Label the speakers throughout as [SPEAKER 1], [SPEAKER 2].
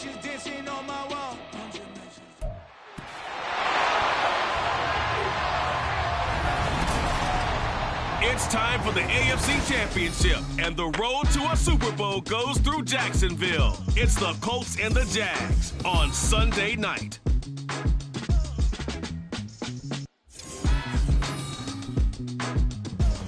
[SPEAKER 1] It's time for the AFC Championship, and the road to a Super Bowl goes through Jacksonville. It's the Colts and the Jags on Sunday night.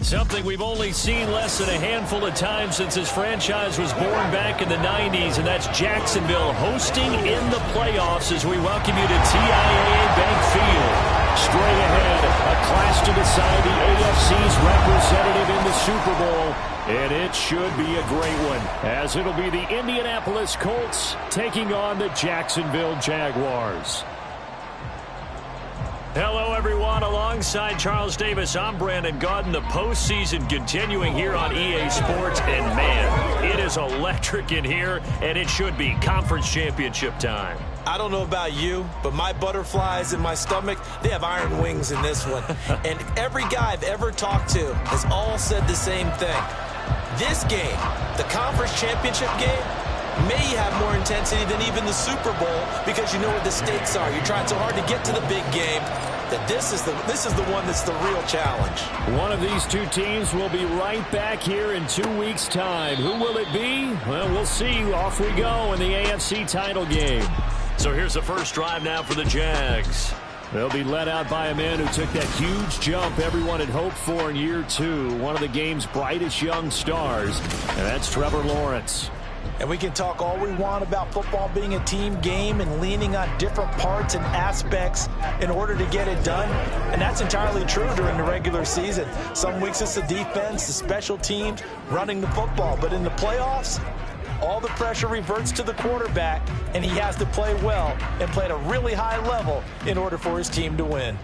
[SPEAKER 2] Something we've only seen less than a handful of times since this franchise was born back in the 90s, and that's Jacksonville hosting in the playoffs as we welcome you to TIAA Bank Field. Straight ahead, a clash to decide the AFC's representative in the Super Bowl, and it should be a great one, as it'll be the Indianapolis Colts taking on the Jacksonville Jaguars. Hello, everyone. Alongside Charles Davis, I'm Brandon Gaudin. The postseason continuing here on EA Sports, and man, it is electric in here, and it should be conference championship time.
[SPEAKER 3] I don't know about you, but my butterflies in my stomach, they have iron wings in this one. And every guy I've ever talked to has all said the same thing. This game, the conference championship game, may have more intensity than even the Super Bowl because you know what the stakes are. You're trying so hard to get to the big game that this is the one that's the real challenge.
[SPEAKER 2] One of these two teams will be right back here in 2 weeks' time. Who will it be? Well, we'll see. Off we go in the AFC title game. So here's the first drive now for the Jags. They'll be led out by a man who took that huge jump everyone had hoped for in year two. One of the game's brightest young stars, and that's Trevor Lawrence.
[SPEAKER 3] And we can talk all we want about football being a team game and leaning on different parts and aspects in order to get it done. And that's entirely true during the regular season. Some weeks it's the defense, the special teams, running the football. But in the playoffs, all the pressure reverts to the quarterback, and he has to play well and play at a really high level in order for his team to win.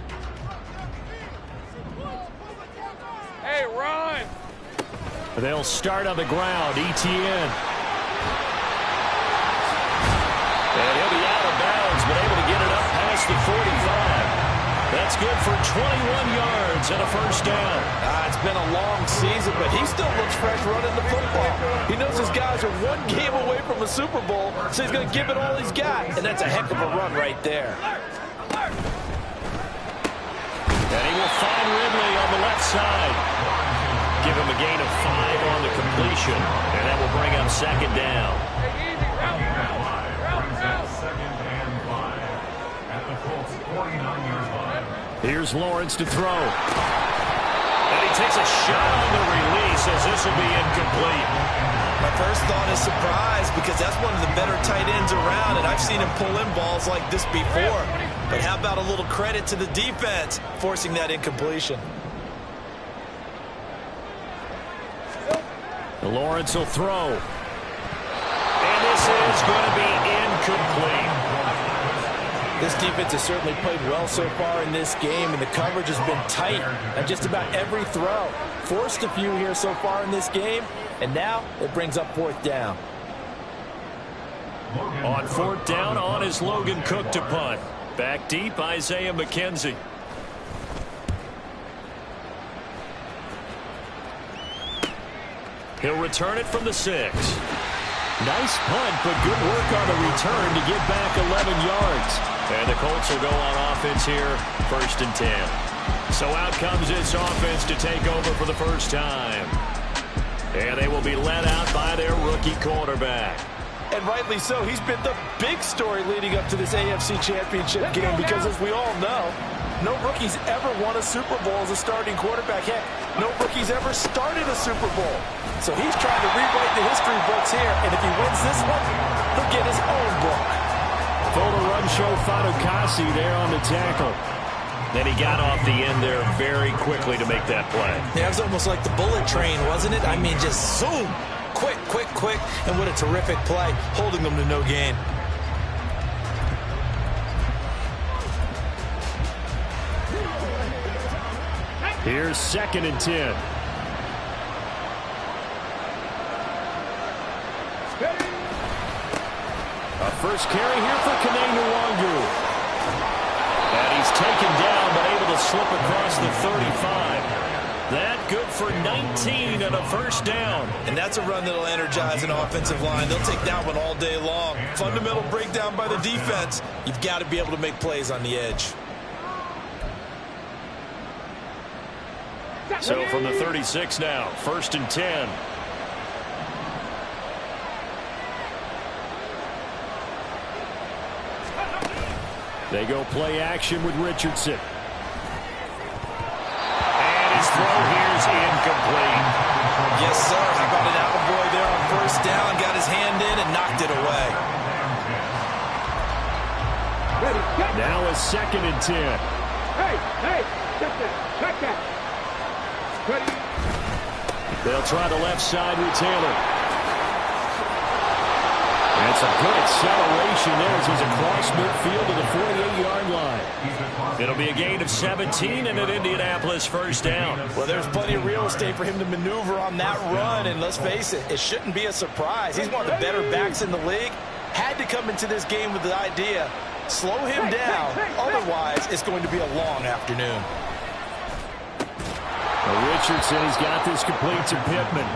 [SPEAKER 4] Hey, run!
[SPEAKER 2] They'll start on the ground. Etienne. And he'll be out of bounds, but able to get it up past the 45. That's good for 21 yards and a first down.
[SPEAKER 3] It's been a long season, but he still looks fresh running the football. He knows his guys are one game away from a Super Bowl, so he's going to give it all he's got. And that's a heck of a run right there.
[SPEAKER 2] And he will find Ridley on the left side. Give him a gain of 5 on the completion, and that will bring up second down. Here's Lawrence to throw. And he takes a shot on the release as this will be incomplete.
[SPEAKER 3] My first thought is surprise because that's one of the better tight ends around, and I've seen him pull in balls like this before. But how about a little credit to the defense forcing that incompletion?
[SPEAKER 2] Lawrence will throw. And this is going to be incomplete.
[SPEAKER 3] This defense has certainly played well so far in this game, and the coverage has been tight on just about every throw. Forced a few here so far in this game, and now it brings up fourth down.
[SPEAKER 2] On fourth down, on is Logan Cook to punt. Back deep, Isaiah McKenzie. He'll return it from the 6. Nice punt, but good work on the return to get back 11 yards. And the Colts will go on offense here, 1st and 10. So out comes this offense to take over for the first time. And they will be led out by their rookie quarterback.
[SPEAKER 3] And rightly so. He's been the big story leading up to this AFC Championship game because, as we all know, no rookie's ever won a Super Bowl as a starting quarterback. Heck, no rookie's ever started a Super Bowl. So he's trying to rewrite the history books here, and if he wins this one, he'll get his own book.
[SPEAKER 2] Photo run show Fatukasi there on the tackle. Then he got off the end there very quickly to make that play.
[SPEAKER 3] Yeah, it was almost like the bullet train, wasn't it? I mean, just zoom. Quick, quick, quick. And what a terrific play, holding them to no gain.
[SPEAKER 2] Here's 2nd and 10. A first carry here for Kene Nwangu. And he's taken down, but able to slip across the 35. That good for 19 and a first down.
[SPEAKER 3] And that's a run that'll energize an offensive line. They'll take that one all day long. Fundamental breakdown by the defense. You've got to be able to make plays on the edge.
[SPEAKER 2] So from the 36 now, 1st and 10. They go play action with Richardson. And his throw here is incomplete.
[SPEAKER 3] Yes, sir. How about an attaboy there on first down? Got his hand in and knocked it away.
[SPEAKER 2] Now a 2nd and 10.
[SPEAKER 4] Hey, check that. Ready.
[SPEAKER 2] They'll try the left side with Taylor. That's a good acceleration there as he's across midfield to the 48-yard line. It'll be a gain of 17 and an Indianapolis first down.
[SPEAKER 3] Well, there's plenty of real estate for him to maneuver on that run, and let's face it, it shouldn't be a surprise. He's one of the better backs in the league. Had to come into this game with the idea, slow him down, otherwise it's going to be a long afternoon.
[SPEAKER 2] Richardson, he's got this complete to Pittman.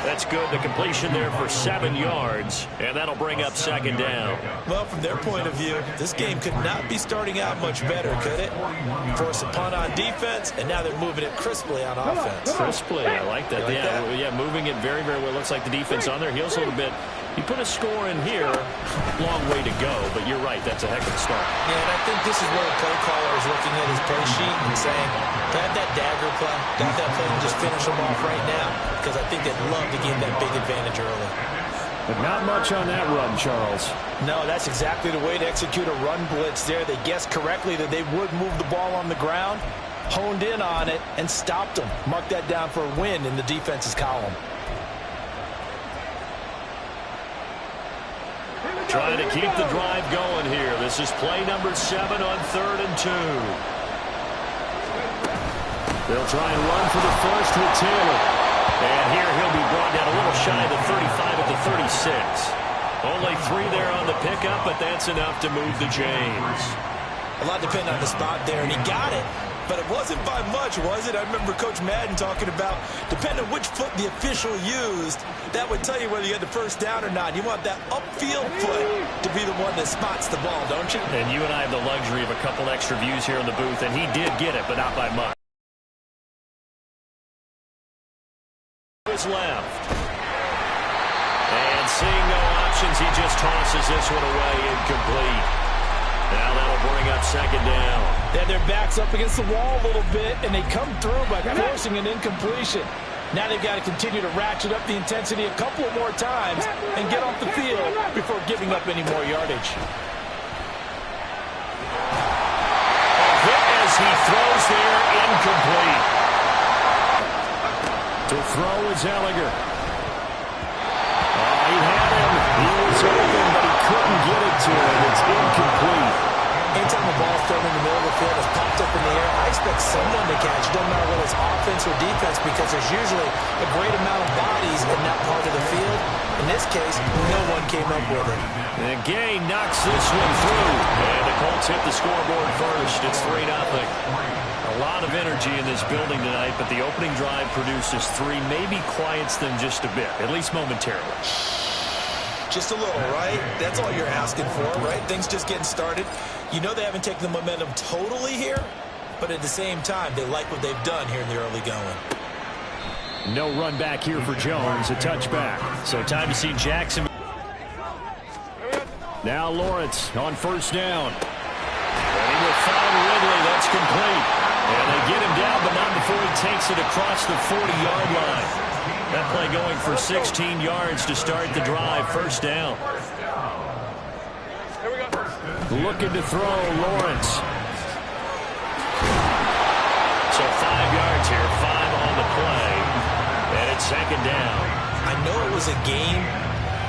[SPEAKER 2] That's good. The completion there for 7 yards, and that'll bring up 2nd down.
[SPEAKER 3] Well, from their point of view, this game could not be starting out much better, could it? Force a punt on defense, and now they're moving it crisply on offense.
[SPEAKER 2] Crisply, I like that. Yeah, moving it very, very well. Looks like the defense on their heels a little bit. You put a score in here, long way to go, but you're right, that's a heck of a start.
[SPEAKER 3] Yeah, and I think this is where the play caller is looking at his play sheet and saying, grab that dagger play, grab that play and just finish them off right now, because I think they'd love to gain that big advantage early.
[SPEAKER 2] But not much on that run, Charles.
[SPEAKER 3] No, that's exactly the way to execute a run blitz there. They guessed correctly that they would move the ball on the ground, honed in on it, and stopped them. Mark that down for a win in the defense's column.
[SPEAKER 2] Trying to keep the drive going here. This is play number 7 on 3rd and 2. They'll try and run for the first with Taylor. And here he'll be brought down a little shy of the 35 at the 36. Only 3 there on the pickup, but that's enough to move the chains.
[SPEAKER 3] A lot depending on the spot there, and he got it. But it wasn't by much, was it? I remember Coach Madden talking about, depending on which foot the official used, that would tell you whether you had the first down or not. You want that upfield foot to be the one that spots the ball, don't you?
[SPEAKER 2] And you and I have the luxury of a couple extra views here in the booth, and he did get it, but not by much. His left. And seeing no options, he just tosses this one away, incomplete. Now that'll bring up 2nd down.
[SPEAKER 3] They had their backs up against the wall a little bit, and they come through by forcing an incompletion. Now they've got to continue to ratchet up the intensity a couple of more times and get off the field before giving up any more yardage.
[SPEAKER 2] A hit as he throws there, incomplete. To throw is Ellinger. He had him. He was open, but he couldn't get it to him. It's incomplete.
[SPEAKER 3] Anytime the ball's thrown in the middle of the field, it's popped up in the air, I expect someone to catch it. Doesn't matter whether it's offense or defense, because there's usually a great amount of bodies in that part of the field. In this case, no one came up with it.
[SPEAKER 2] And Gay knocks this one through. And the Colts hit the scoreboard first. It's 3-0. A lot of energy in this building tonight, but the opening drive produces 3, maybe quiets them just a bit, at least momentarily.
[SPEAKER 3] Just a little, right? That's all you're asking for, right? Things just getting started. You know they haven't taken the momentum totally here, but at the same time, they like what they've done here in the early going.
[SPEAKER 2] No run back here for Jones, a touchback. So time to see Jackson. Now Lawrence on first down. And he will find Ridley. That's complete. And they get him down, but not before he takes it across the 40-yard line. That play going for 16 yards to start the drive. First down.
[SPEAKER 4] Here we go.
[SPEAKER 2] Looking to throw, Lawrence. So 5 yards here, 5 on the play. And it's 2nd down.
[SPEAKER 3] I know it was a game,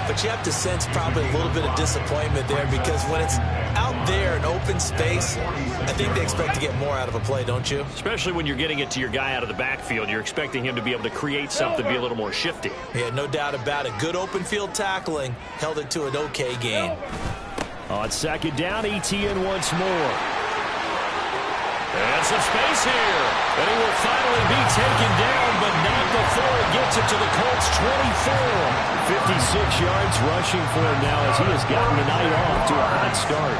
[SPEAKER 3] but you have to sense probably a little bit of disappointment there, because when it's out there in open space, I think they expect to get more out of a play, don't you?
[SPEAKER 2] Especially when you're getting it to your guy out of the backfield. You're expecting him to be able to create something, be a little more shifty.
[SPEAKER 3] Yeah, no doubt about it. Good open field tackling held it to an okay gain.
[SPEAKER 2] On 2nd down, ETN once more. And some space here. And he will finally be taken down, but not before he gets it to the Colts 24. 56 yards rushing for him now as he has gotten the night off to a hot start.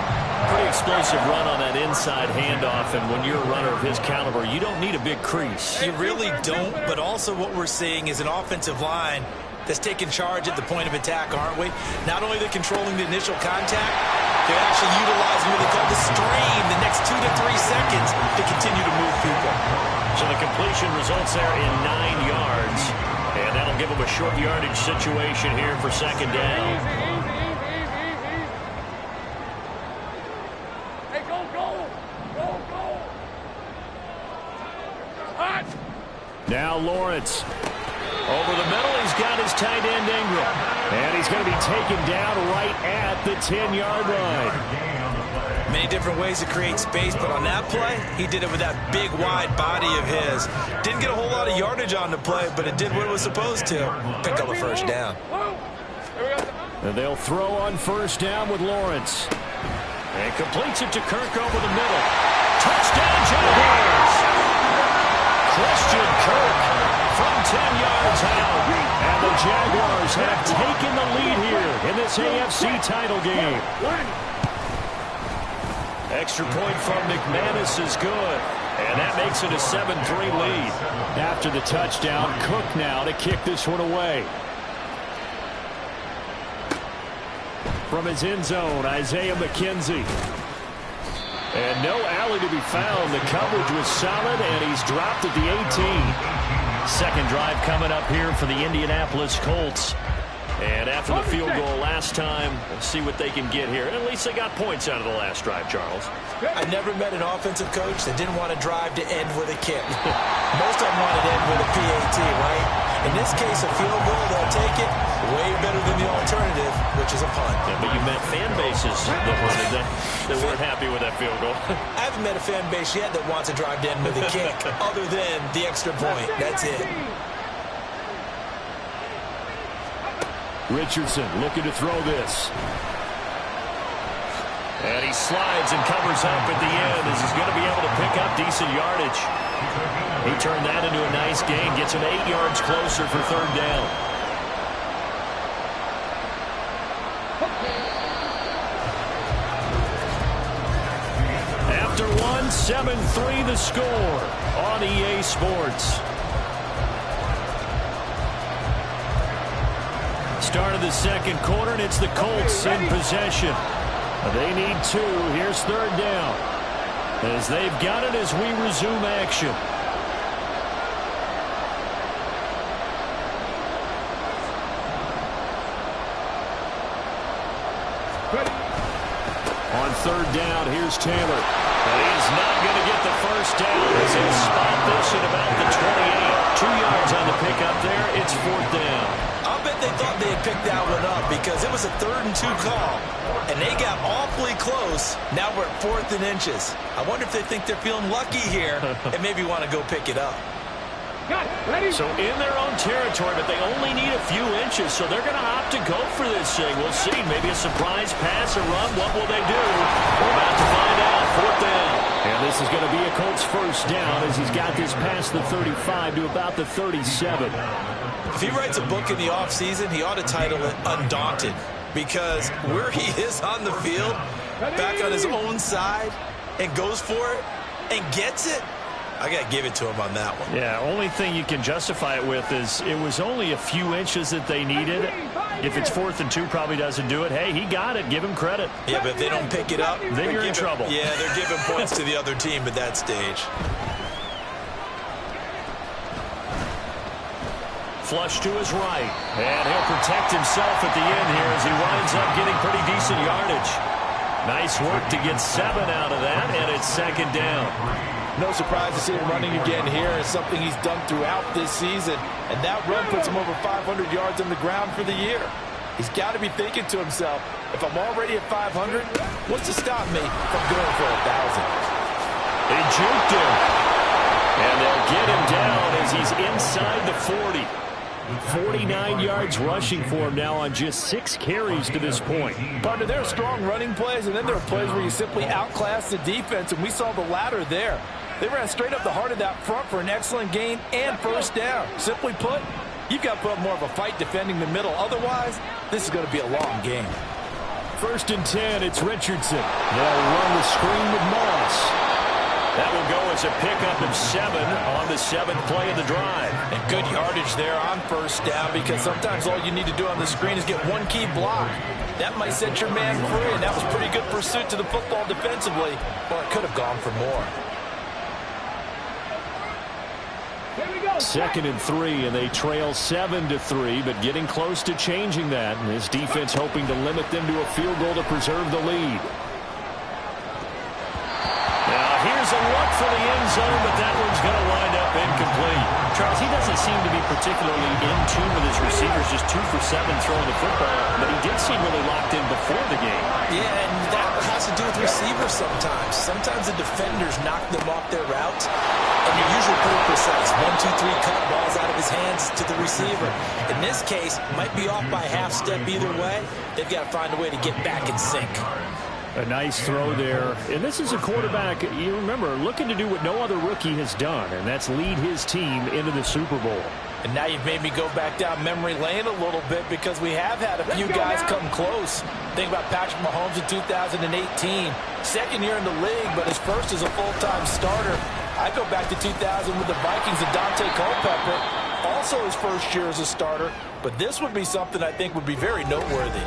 [SPEAKER 2] Pretty explosive run on that inside handoff, and when you're a runner of his caliber, you don't need a big crease.
[SPEAKER 3] You really don't, but also what we're seeing is an offensive line that's taking charge at the point of attack, aren't we? Not only they're controlling the initial contact, they're actually utilizing what they call the stream the next 2 to 3 seconds to continue to move people.
[SPEAKER 2] So the completion results there in 9 yards, and that'll give them a short yardage situation here for second down. Now Lawrence. Over the middle, he's got his tight end Ingram. And he's going to be taken down right at the 10-yard line.
[SPEAKER 3] Many different ways to create space, but on that play, he did it with that big, wide body of his. Didn't get a whole lot of yardage on the play, but it did what it was supposed to. Pick up a first down.
[SPEAKER 2] And they'll throw on first down with Lawrence. And completes it to Kirk over the middle. Touchdown, Jaguars! Christian Kirk from 10 yards out. And the Jaguars have taken the lead here in this AFC title game. Extra point from McManus is good. And that makes it a 7-3 lead. After the touchdown, Cook now to kick this one away. From his end zone, Isaiah McKenzie. And no alley to be found. The coverage was solid, and he's dropped at the 18. Second drive coming up here for the Indianapolis Colts. And after the field goal last time, we'll see what they can get here. And at least they got points out of the last drive, Charles.
[SPEAKER 3] I never met an offensive coach that didn't want to drive to end with a kick. Most of them want to end with a PAT, right? In this case, a field goal, they'll take it. Way better than the alternative, which is a punt.
[SPEAKER 2] Yeah, but you met fan bases that weren't happy with that field goal.
[SPEAKER 3] I haven't met a fan base yet that wants to drive to end with a kick, other than the extra point. That's it.
[SPEAKER 2] Richardson looking to throw this. And he slides and covers up at the end as he's going to be able to pick up decent yardage. He turned that into a nice gain, gets him 8 yards closer for third down. After one, 7-3 the score on EA Sports. Start of the second quarter, and it's the Colts in possession. They need 2. Here's third down. As they've got it as we resume action. On third down, here's Taylor. And he's not going to get the first down as he'll spot this at about the 28. 2 yards on the pickup there. It's fourth down.
[SPEAKER 3] I'll bet they thought they had picked that one up because it was a 3rd and 2 call, and they got awfully close. Now we're at 4th and inches. I wonder if they think they're feeling lucky here and maybe want to go pick it up.
[SPEAKER 2] So in their own territory, but they only need a few inches, so they're going to opt to go for this thing. We'll see. Maybe a surprise pass or run. What will they do? We're about to find out. Fourth down. And this is going to be a Colts first down as he's got this past the 35 to about the 37.
[SPEAKER 3] If he writes a book in the offseason, he ought to title it Undaunted, because where he is on the field, back on his own side, and goes for it and gets it, I got to give it to him on that one.
[SPEAKER 2] Yeah, only thing you can justify it with is it was only a few inches that they needed. If it's 4th and 2, probably doesn't do it. Hey, he got it. Give him credit.
[SPEAKER 3] Yeah, but if they don't pick it up,
[SPEAKER 2] then you're in trouble.
[SPEAKER 3] Yeah, they're giving points to the other team at that stage.
[SPEAKER 2] Flush to his right. And he'll protect himself at the end here as he winds up getting pretty decent yardage. Nice work to get 7 out of that, and it's second down.
[SPEAKER 5] No surprise to see him running again here. It's something he's done throughout this season. And that run puts him over 500 yards on the ground for the year. He's got to be thinking to himself, if I'm already at 500, what's to stop me from going for 1,000?
[SPEAKER 2] They juked him. And they'll get him down as he's inside the 40. 49 yards rushing for him now on just 6 carries to this point.
[SPEAKER 5] Partner, there are strong running plays, and then there are plays where you simply outclass the defense, and we saw the latter there. They ran straight up the heart of that front for an excellent gain and first down. Simply put, you've got to put up more of a fight defending the middle. Otherwise, this is going to be a long game.
[SPEAKER 2] 1st and 10, it's Richardson. They'll run the screen with Moss. That will go as a pickup of 7 on the 7th play of the drive.
[SPEAKER 5] And good yardage there on first down, because sometimes all you need to do on the screen is get one key block. That might set your man free, and that was pretty good pursuit to the football defensively. Well, it could have gone for more.
[SPEAKER 2] 2nd and 3, and they trail 7-3, but getting close to changing that. And this defense hoping to limit them to a field goal to preserve the lead. Now here's a look for the end zone, but that one's going to wind up incomplete.
[SPEAKER 6] Charles, he doesn't seem to be particularly in tune with his receivers, just 2 for 7 throwing the football, but he did seem really locked in before the game.
[SPEAKER 3] Yeah, and that has to do with receivers sometimes. Sometimes the defenders knock them off their route, and you're usually pretty precise. 1, 2, 3 cut, balls out of his hands to the receiver. In this case, might be off by half step either way. They've got to find a way to get back in sync.
[SPEAKER 2] A nice throw there. And this is a quarterback, you remember, looking to do what no other rookie has done, and that's lead his team into the Super Bowl.
[SPEAKER 5] And now you've made me go back down memory lane a little bit, because we have had a few guys come close. Think about Patrick Mahomes in 2018. 2nd year in the league, but his first as a full-time starter. I go back to 2000 with the Vikings and Dante Culpepper. Also his first year as a starter. But this would be something I think would be very noteworthy.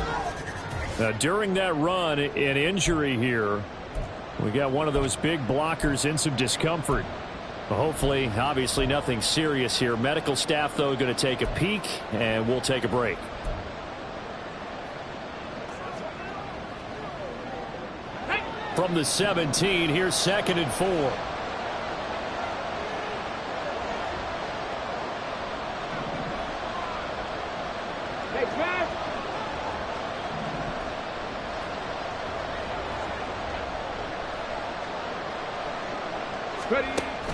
[SPEAKER 2] During that run, an injury here. We got one of those big blockers in some discomfort. Hopefully, obviously nothing serious here. Medical staff, though, going to take a peek, and we'll take a break. From the 17, here's 2nd and 4.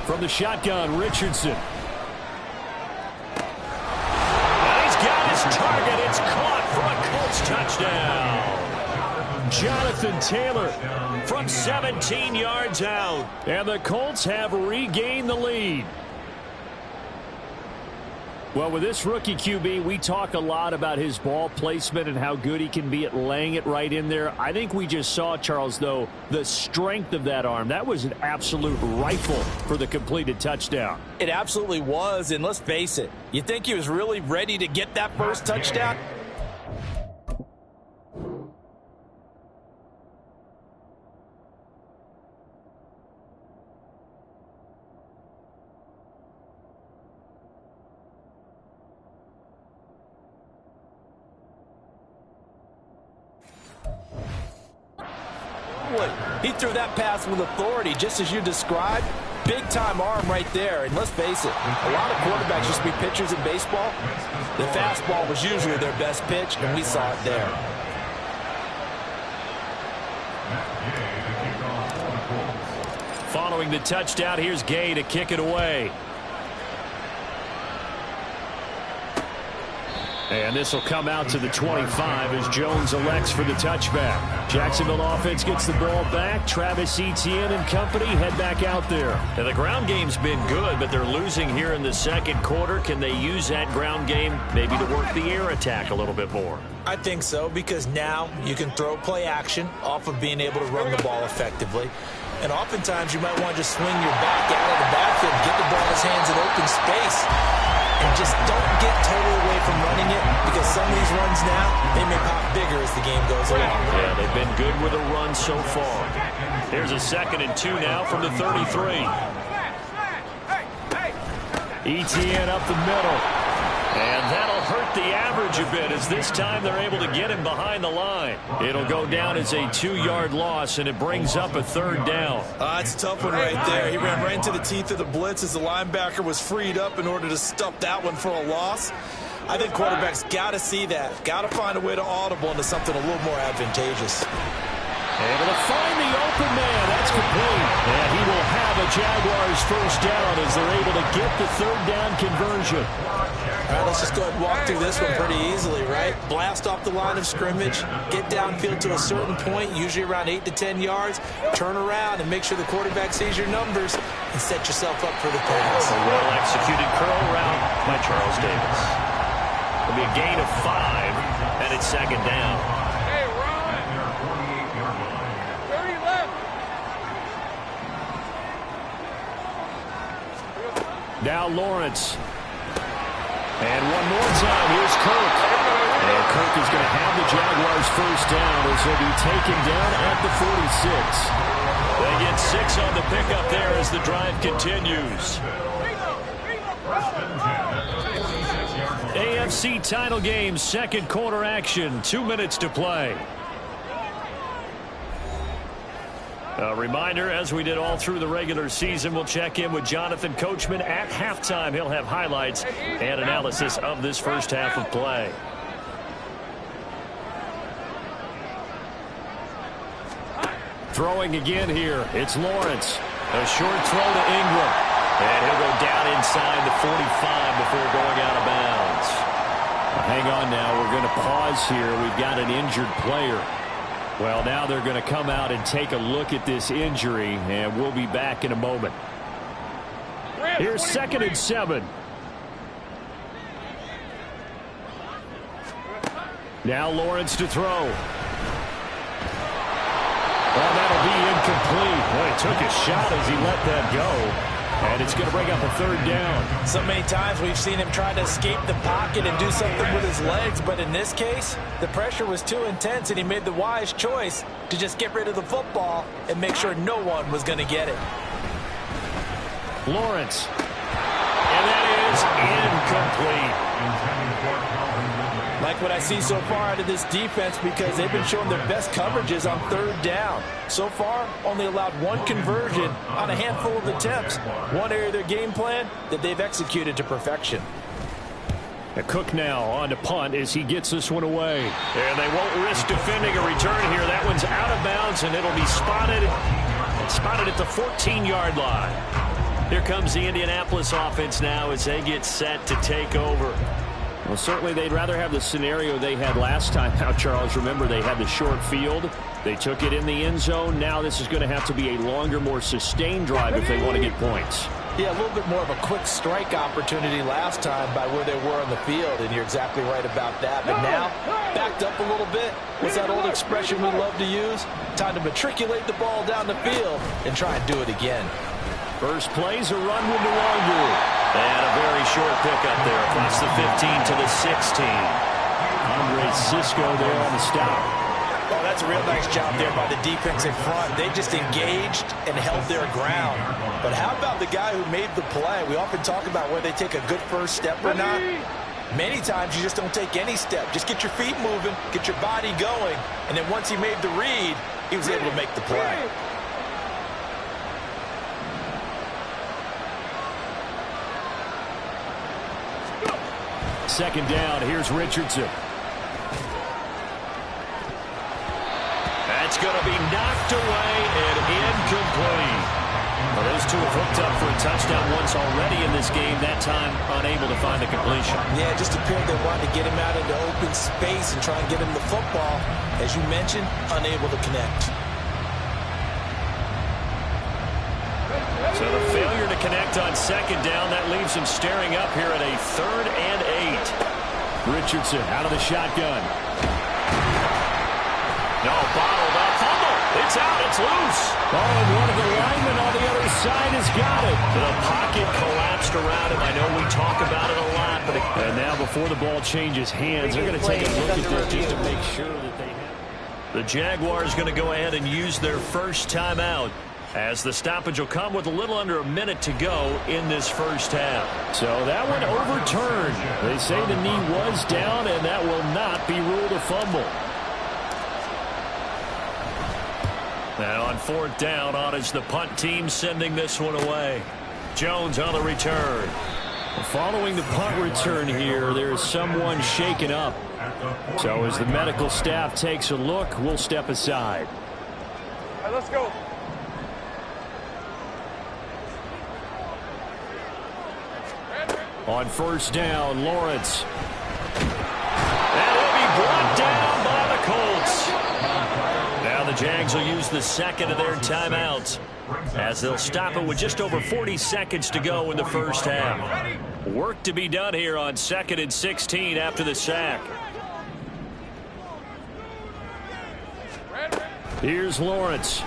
[SPEAKER 2] From the shotgun, Richardson. And he's got his target. It's caught for a Colts touchdown. Jonathan Taylor from 17 yards out. And the Colts have regained the lead. Well, with this rookie QB, we talk a lot about his ball placement and how good he can be at laying it right in there. I think we just saw, Charles, though, the strength of that arm. That was an absolute rifle for the completed touchdown.
[SPEAKER 5] It absolutely was, and let's face it, you think he was really ready to get that first touchdown? He threw that pass with authority, just as you described. Big-time arm right there. And let's face it, a lot of quarterbacks used to be pitchers in baseball. The fastball was usually their best pitch, and we saw it there.
[SPEAKER 2] Following the touchdown, here's Gay to kick it away. And this will come out to the 25 as Jones elects for the touchback. Jacksonville offense gets the ball back. Travis Etienne and company head back out there.
[SPEAKER 6] Now, the ground game's been good, but they're losing here in the 2nd quarter. Can they use that ground game maybe to work the air attack a little bit more?
[SPEAKER 3] I think so, because now you can throw play action off of being able to run the ball effectively. And oftentimes you might want to just swing your back out of the backfield and get the ball in his hands in open space. And just don't get totally away from running it, because some of these runs now, they may pop bigger as the game goes along.
[SPEAKER 2] Yeah, they've been good with a run so far. Here's a 2nd and 2 now from the 33. Etienne up the middle. And that'll hurt the average a bit, as this time they're able to get him behind the line. It'll go down as a 2-yard loss, and it brings up a 3rd down.
[SPEAKER 3] It's a tough one right there. He ran right into the teeth of the blitz as the linebacker was freed up in order to stuff that one for a loss. I think quarterbacks got to see that. Got to find a way to audible into something a little more advantageous.
[SPEAKER 2] Able to find the open man. That's complete. And he will have a Jaguars first down as they're able to get the 3rd down conversion.
[SPEAKER 3] All right, let's just go ahead and walk through this one pretty easily, right? Blast off the line of scrimmage, get downfield to a certain point, usually around 8 to 10 yards, turn around and make sure the quarterback sees your numbers. and set yourself up for the pass.
[SPEAKER 2] A well-executed curl route by Charles Davis. It'll be a gain of 5, and it's second down.
[SPEAKER 4] Hey, Ron. 30 left.
[SPEAKER 2] Now Lawrence. And one more time, here's Kirk. And Kirk is going to have the Jaguars first down as he'll be taken down at the 46. They get 6 on the pickup there as the drive continues. AFC title game, second quarter action, 2 minutes to play. A reminder, as we did all through the regular season, we'll check in with Jonathan Coachman at halftime. He'll have highlights and analysis of this first half of play. Throwing again here, it's Lawrence. A short throw to Ingram. And he'll go down inside the 45 before going out of bounds. Hang on now, we're going to pause here. We've got an injured player. Well, now they're going to come out and take a look at this injury, and we'll be back in a moment. Here's 2nd and 7. Now Lawrence to throw. Well, that'll be incomplete. Boy, he took a shot as he let that go. And it's going to bring up a 3rd down.
[SPEAKER 3] So many times we've seen him try to escape the pocket and do something with his legs, but in this case, the pressure was too intense, and he made the wise choice to just get rid of the football and make sure no one was going to get it.
[SPEAKER 2] Lawrence. And that is incomplete.
[SPEAKER 3] Like what I see so far out of this defense, because they've been showing their best coverages on 3rd down. So far, only allowed 1 conversion on a handful of attempts. One area of their game plan that they've executed to perfection.
[SPEAKER 2] Cook now on to punt as he gets this one away. And they won't risk defending a return here. That one's out of bounds, and it'll be spotted at the 14-yard line. Here comes the Indianapolis offense now as they get set to take over. Well, certainly they'd rather have the scenario they had last time out, Charles. Remember, they had the short field. They took it in the end zone. Now this is going to have to be a longer, more sustained drive if they want to get points.
[SPEAKER 3] Yeah, a little bit more of a quick strike opportunity last time by where they were on the field, and you're exactly right about that. But now, backed up a little bit. What's that old expression we love to use? Time to matriculate the ball down the field and try and do it again.
[SPEAKER 2] First play's a run with Nwangu. And a very short pickup there across the 15 to the 16. Andre Cisco there on the stop.
[SPEAKER 3] Oh, that's a real nice job there by the defense in front. They just engaged and held their ground. But how about the guy who made the play? We often talk about whether they take a good first step or not. Many times you just don't take any step. Just get your feet moving, get your body going, and then once he made the read, he was able to make the play.
[SPEAKER 2] Second down, here's Richardson. That's going to be knocked away and incomplete. Well, those two have hooked up for a touchdown once already in this game, that time unable to find the completion.
[SPEAKER 3] Yeah, just appeared they wanted to get him out into open space and try and get him the football. As you mentioned, unable to connect.
[SPEAKER 2] So the failure to connect on second down, that leaves him staring up here at a 3rd and 8. Richardson out of the shotgun. No, bottled up. Fumble. It's out. It's loose. Oh, and one of the linemen on the other side has got it. The pocket collapsed around him. I know we talk about it a lot. And now before the ball changes hands, they're going to take a look at this just to make sure that they have. The Jaguars going to go ahead and use their first timeout, as the stoppage will come with a little under a minute to go in this first half. So that one overturned. They say the knee was down, and that will not be ruled a fumble. Now on 4th down, on is the punt team sending this one away. Jones on the return. Following the punt return here, there is someone shaken up. So as the medical staff takes a look, we'll step aside.
[SPEAKER 4] All right, let's go.
[SPEAKER 2] On 1st down, Lawrence. That will be brought down by the Colts. Now the Jags will use the second of their timeouts as they'll stop it with just over 40 seconds to go in the first half. Work to be done here on 2nd and 16 after the sack. Here's Lawrence.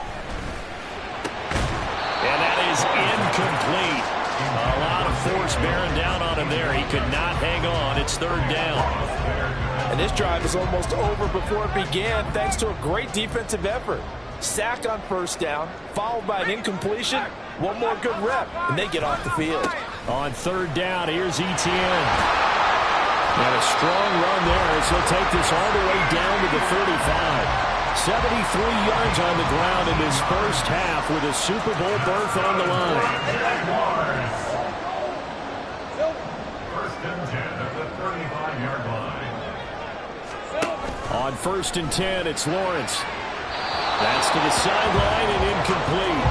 [SPEAKER 2] And that is incomplete. A lot of force bearing down on him there. He could not hang on. It's 3rd down.
[SPEAKER 5] And this drive is almost over before it began thanks to a great defensive effort. Sack on 1st down, followed by an incompletion. One more good rep, and they get off the field.
[SPEAKER 2] On 3rd down, here's Etienne. And a strong run there as he'll take this all the way down to the 35. 73 yards on the ground in this first half with a Super Bowl berth on the line.
[SPEAKER 7] First and 10 at the 35-yard line.
[SPEAKER 2] On 1st and 10, it's Lawrence. That's to the sideline and incomplete.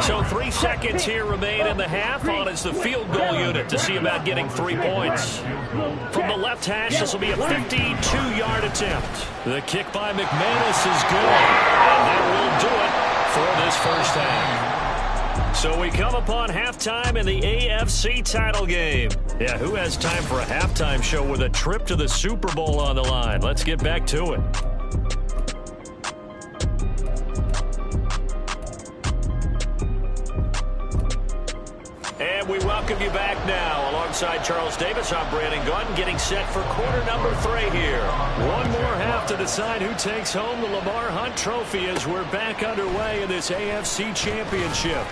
[SPEAKER 2] So 3 seconds here remain in the half. On is the field goal unit to see about getting 3 points. From the left hash, this will be a 52-yard attempt. The kick by McManus is good. And that will do it for this first half. So we come upon halftime in the AFC title game. Yeah, who has time for a halftime show with a trip to the Super Bowl on the line? Let's get back to it. And we welcome you back now. Alongside Charles Davis, I'm Brandon Gunn, getting set for quarter number 3 here. One more half to decide who takes home the Lamar Hunt Trophy as we're back underway in this AFC Championship.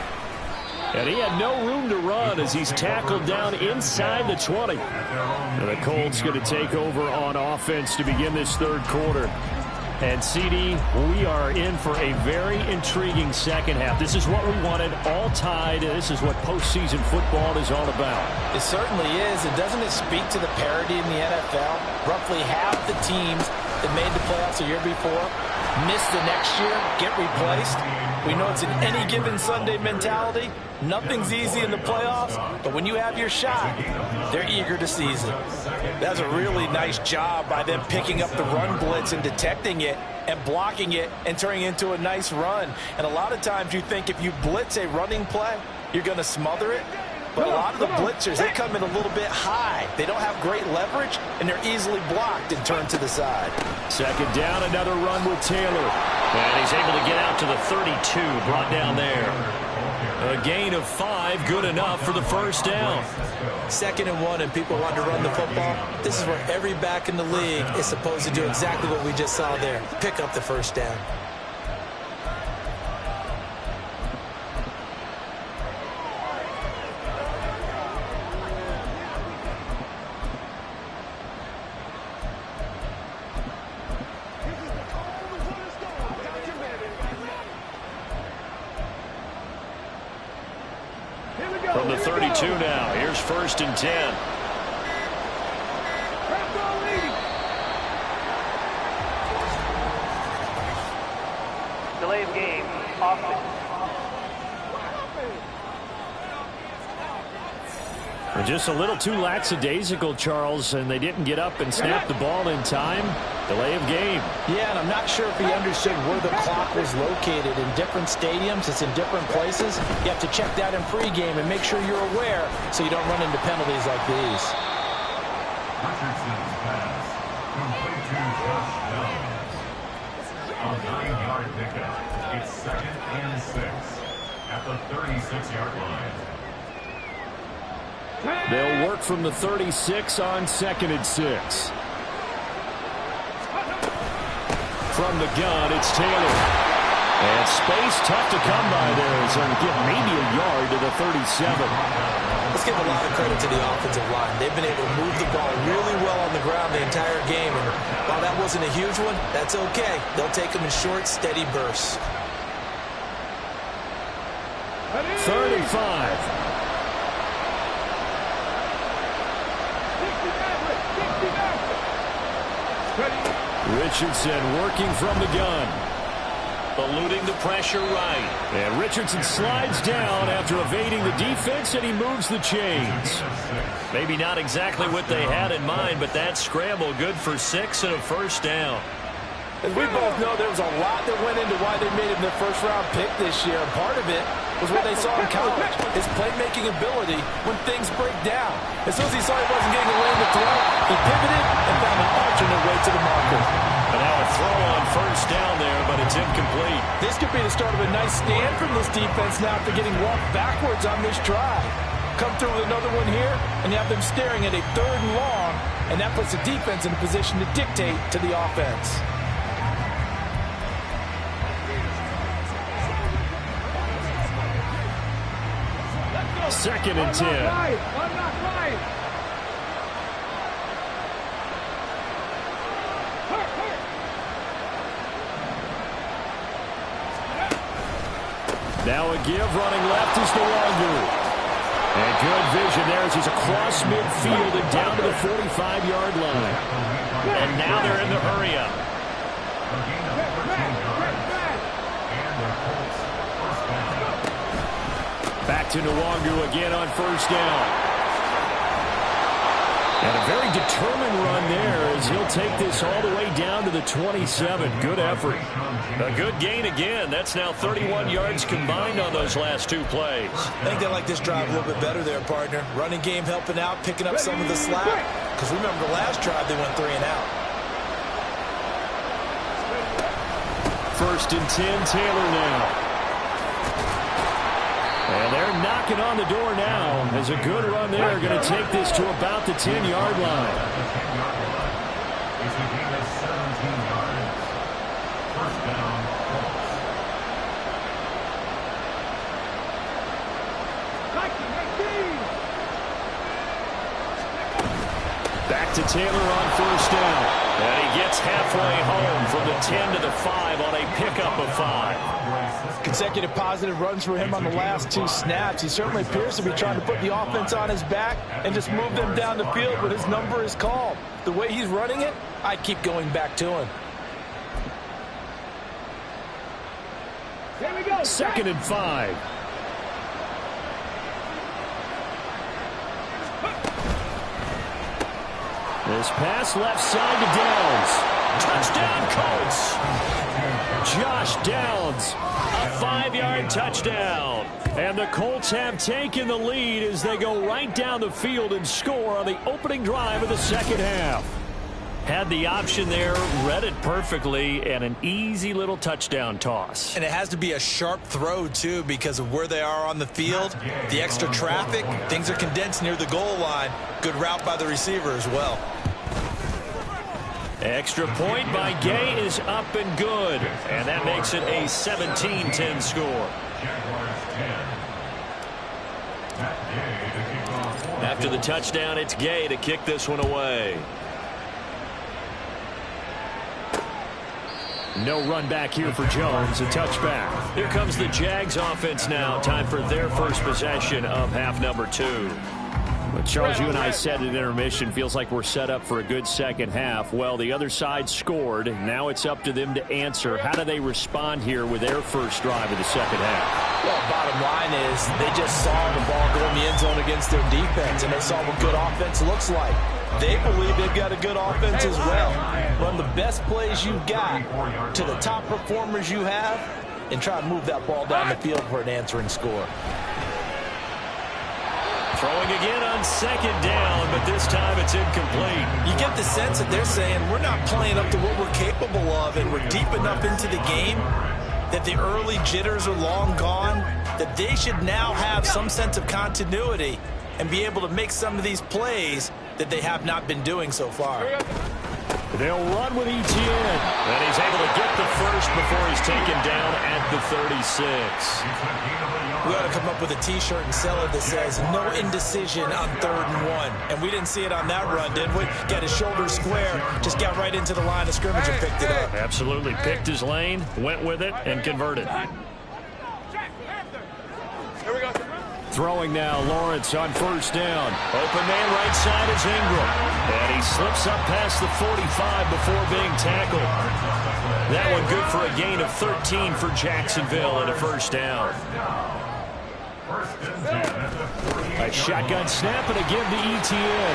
[SPEAKER 2] And he had no room to run as he's tackled down inside the 20. And the Colts going to take over on offense to begin this 3rd quarter. And, CD, we are in for a very intriguing second half. This is what we wanted, all tied. This is what postseason football is all about.
[SPEAKER 5] It certainly is. And doesn't it speak to the parity in the NFL? Roughly half the teams that made the playoffs a year before miss the next year, get replaced. We know it's an any given Sunday mentality. Nothing's easy in the playoffs, but when you have your shot, they're eager to seize it. That's a really nice job by them picking up the run blitz and detecting it and blocking it and turning it into a nice run. And a lot of times you think if you blitz a running play, you're going to smother it. But a lot of the blitzers, they come in a little bit high. They don't have great leverage, and they're easily blocked and turned to the side.
[SPEAKER 2] 2nd down, another run with Taylor. And he's able to get out to the 32, brought down there. A gain of 5, good enough for the 1st down.
[SPEAKER 3] 2nd and 1, and people want to run the football. This is where every back in the league is supposed to do exactly what we just saw there. Pick up the 1st down.
[SPEAKER 2] From the 32 now, here's 1st and 10.
[SPEAKER 8] Delay of game. Offense.
[SPEAKER 2] Just a little too lackadaisical, Charles, and they didn't get up and snap the ball in time. Delay of game.
[SPEAKER 3] Yeah, and I'm not sure if he understood where the clock was located. In different stadiums, it's in different places. You have to check that in pregame and make sure you're aware so you don't run into penalties like these.
[SPEAKER 7] Richardson's pass, complete to Josh Downs. A 9-yard pickup. It's 2nd and 6 at the 36-yard line.
[SPEAKER 2] They'll work from the 36 on 2nd and 6. From the gun, it's Taylor. And space tough to come by there as they'll get maybe a yard to the 37.
[SPEAKER 3] Let's give a lot of credit to the offensive line. They've been able to move the ball really well on the ground the entire game. And while that wasn't a huge one, that's okay. They'll take them in short, steady bursts.
[SPEAKER 2] 3rd and 5. Richardson working from the gun. eluding the pressure right. And Richardson slides down after evading the defense, and he moves the chains. Maybe not exactly what they had in mind, but that scramble good for 6 and a first down.
[SPEAKER 5] As we both know, there was a lot that went into why they made him their first-round pick this year. And part of it was what they saw in college, his playmaking ability when things break down. As soon as he saw he wasn't getting a lane to throw, he pivoted and found an alternate way to the marker.
[SPEAKER 2] And now a throw on first down there, but it's incomplete.
[SPEAKER 5] This could be the start of a nice stand from this defense now after getting walked backwards on this drive. Come through with another one here, and you have them staring at a 3rd and long, and that puts the defense in a position to dictate to the offense.
[SPEAKER 2] Second and 10. Now a give, running left is Nwangu. And good vision there as he's across midfield and down to the 45-yard line. And now they're in the hurry-up. Back to Nwangu again on first down. And a very determined run there as he'll take this all the way down to the 27. Good effort. A good gain again. That's now 31 yards combined on those last 2 plays.
[SPEAKER 3] I think they like this drive a little bit better there, partner. Running game helping out, picking up some of the slack. Because remember, the last drive they went 3 and out.
[SPEAKER 2] First and 10, Taylor now. And they're knocking on the door now. As a good run there, going to take this to about the 10-yard line.
[SPEAKER 7] It's a gain of 17 yards. First down,
[SPEAKER 2] Back to Taylor on first down. And he gets halfway home from the 10 to the 5 on a pickup of 5.
[SPEAKER 3] Consecutive positive runs for him on the last 2 snaps. He certainly appears to be trying to put the offense on his back and just move them down the field, but his number is called. The way he's running it, I keep going back to him.
[SPEAKER 4] Here we go.
[SPEAKER 2] Second and 5. This pass left side to Downs. Touchdown, Colts. Josh Downs, a 5-yard touchdown. And the Colts have taken the lead as they go right down the field and score on the opening drive of the second half. Had the option there, read it perfectly, and an easy little touchdown toss.
[SPEAKER 3] And it has to be a sharp throw, too, because of where they are on the field, the extra traffic, things are condensed near the goal line. Good route by the receiver as well.
[SPEAKER 2] Extra point by Gay is up and good, and that makes it a 17-10 score. After the touchdown, it's Gay to kick this one away. No run back here for Jones, a touchback. Here comes the Jags offense now. Time for their first possession of half number 2. But Charles, you and I said at intermission, feels like we're set up for a good second half. Well, the other side scored. Now it's up to them to answer. How do they respond here with their first drive of the second half?
[SPEAKER 3] Well, bottom line is they just saw the ball go in the end zone against their defense, and they saw what good offense looks like. They believe they've got a good offense as well. Run the best plays you've got to the top performers you have and try and move that ball down the field for an answering score.
[SPEAKER 2] Throwing again on second down, but this time it's incomplete.
[SPEAKER 3] You get the sense that they're saying we're not playing up to what we're capable of, and we're deep enough into the game that the early jitters are long gone, that they should now have some sense of continuity and be able to make some of these plays that they have not been doing so far.
[SPEAKER 2] They'll run with ETN. And he's able to get the first before he's taken down at the 36.
[SPEAKER 3] We ought to come up with a T-shirt and sell it that says, no indecision on 3rd and 1. And we didn't see it on that run, did we? Got his shoulder square, just got right into the line of scrimmage and picked it up.
[SPEAKER 2] Absolutely. Picked his lane, went with it, and converted.
[SPEAKER 4] Here we go.
[SPEAKER 2] Throwing now, Lawrence on first down. Open man right side is Ingram. And he slips up past the 45 before being tackled. That one good for a gain of 13 for Jacksonville and a first down. A shotgun snap and again to ETN.